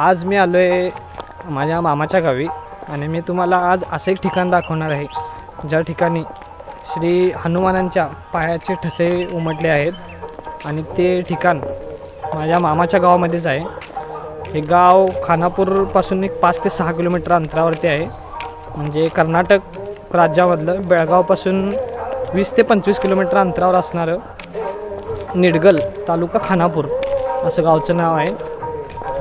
आज मी आलो आहे माझ्या मामाच्या गावी आणि मी तुम्हाला आज असं एक ठिकाण दाखवणार आहे ज्या ठिकाणी श्री हनुमानांच्या पायाचे ठसे उमटले आहेत आणि ते ठिकाण माझ्या मामाच्या गावामध्येच आहे। हे गाव खानापूरपासून एक 5 ते 6 किलोमीटर अंतरावरती आहे। म्हणजे कर्नाटक राज्यामधलं बेळगावपासून 20 ते 25 किलोमीटर अंतरावर असणारं निडगल तालुका खानापूर असं गावचं नाव आहे।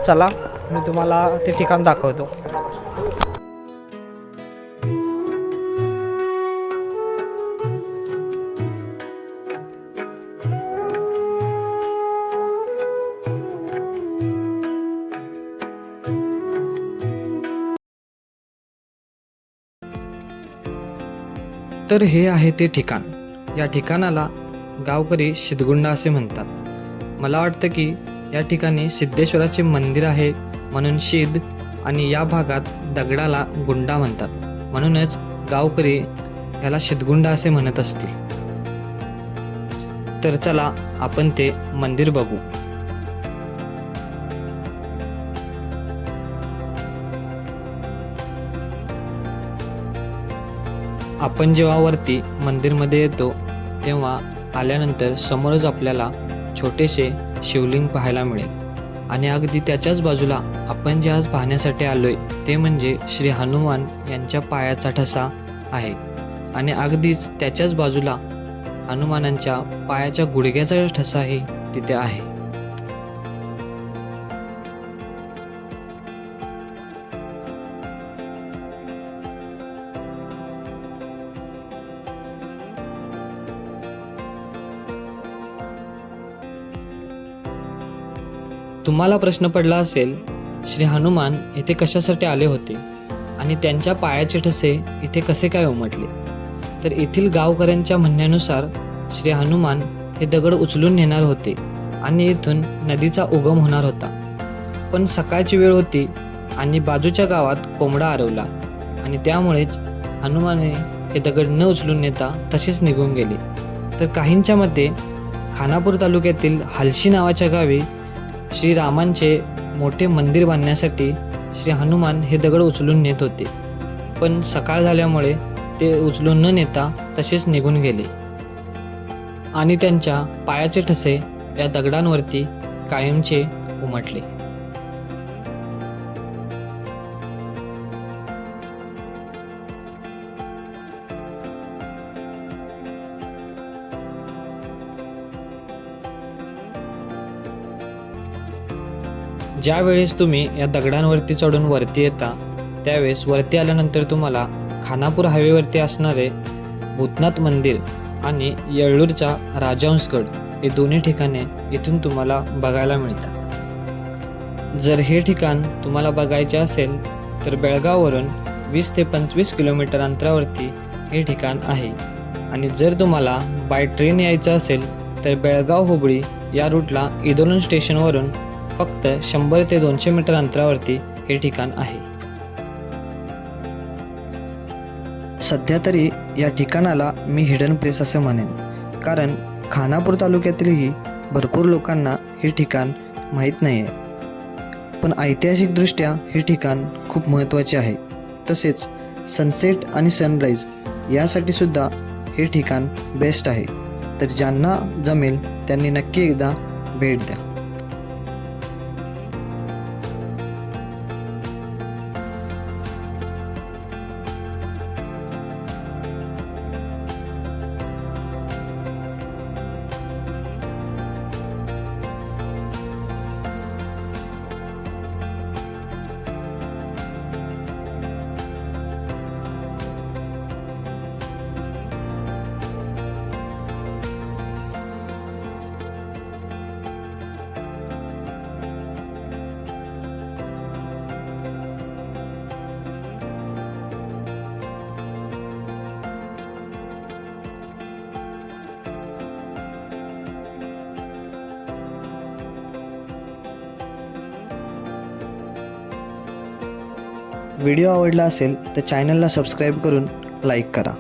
चला मी तुम्हाला ते ठिकाण दाखवतो। तर हे आहे ते ठिकाण। या ठिकाणाला गावकरी सिद्धगुंडा असे म्हणतात। मला वाटतं की या ठिकाणी सिद्धेश्वराचे मंदिर आहे म्हणून सिद्ध आणि या भागात दगडाला गुंडा म्हणतात, म्हणूनच गावकरी याला सिद्धगुंडा असे म्हणत असतील। तर चला आपण ते मंदिर बघू। आपण जेव्हा वरती मंदिरमध्ये येतो तेव्हा आल्यानंतर समोरच आपल्याला छोटेसे शिवलिंग पाहायला मिळेल आणि अगदी त्याच्याच बाजूला आपण जे आज पाहण्यासाठी आलोय ते म्हणजे श्री हनुमान यांच्या पायाचा ठसा आहे आणि अगदीच त्याच्याच बाजूला हनुमानांच्या पायाच्या गुडघ्याचा ठसाही तिथे आहे। तुम्हाला प्रश्न पडला असेल श्री हनुमान इथे कशासाठी आले होते आणि त्यांच्या पायाचे ठसे इथे कसे काय उमटले। तर येथील गावकऱ्यांच्या म्हणण्यानुसार श्री हनुमान हे दगड उचलून नेणार होते आणि इथून नदीचा उगम होणार होता, पण सकाळची वेळ होती आणि बाजूच्या गावात कोंबडा आरवला आणि त्यामुळेच हनुमाने हे दगड न उचलून नेता तसेच निघून गेले। तर काहींच्या मते खानापूर तालुक्यातील हालशी नावाच्या गावी श्रीरामांचे मोठे मंदिर बांधण्यासाठी श्री हनुमान हे दगड उचलून नेत होते, पण सकाळ झाल्यामुळे ते उचलून न नेता तसेच निघून गेले आणि त्यांच्या पायाचे ठसे या दगडांवरती कायमचे उमटले। ज्या वेळेस तुम्ही या दगडांवरती चढून वरती येता त्यावेळेस वरती आल्यानंतर तुम्हाला खानापूर हायवेवरती असणारे भूतनाथ मंदिर आणि येळ्ळूरचा राजहंसगड हे दोन्ही ठिकाणे इथून तुम्हाला बघायला मिळतात। जर हे ठिकाण तुम्हाला बघायचे असेल तर बेळगाववरून 20 ते 25 किलोमीटर अंतरावरती हे ठिकाण आहे आणि जर तुम्हाला बाय ट्रेन यायचं असेल तर बेळगाव हुबळी या रूटला इदोलन स्टेशनवरून फक्त 100 ते 200 मीटर अंतरावरती हे ठिकाण आहे। सध्या तरी या ठिकाणाला मी हिडन प्लेस असे म्हणेन, कारण खानापूर तालुक्यातीलही भरपूर लोकांना हे ठिकाण माहीत नाही आहे, पण ऐतिहासिकदृष्ट्या हे ठिकाण खूप महत्त्वाचे आहे। तसेच सनसेट आणि सनराईज यासाठी सुद्धा हे ठिकाण बेस्ट आहे। तर ज्यांना जमेल त्यांनी नक्की एकदा भेट द्या। व्हिडिओ आवडला असेल तर चॅनलला सबस्क्राईब करून लाईक करा।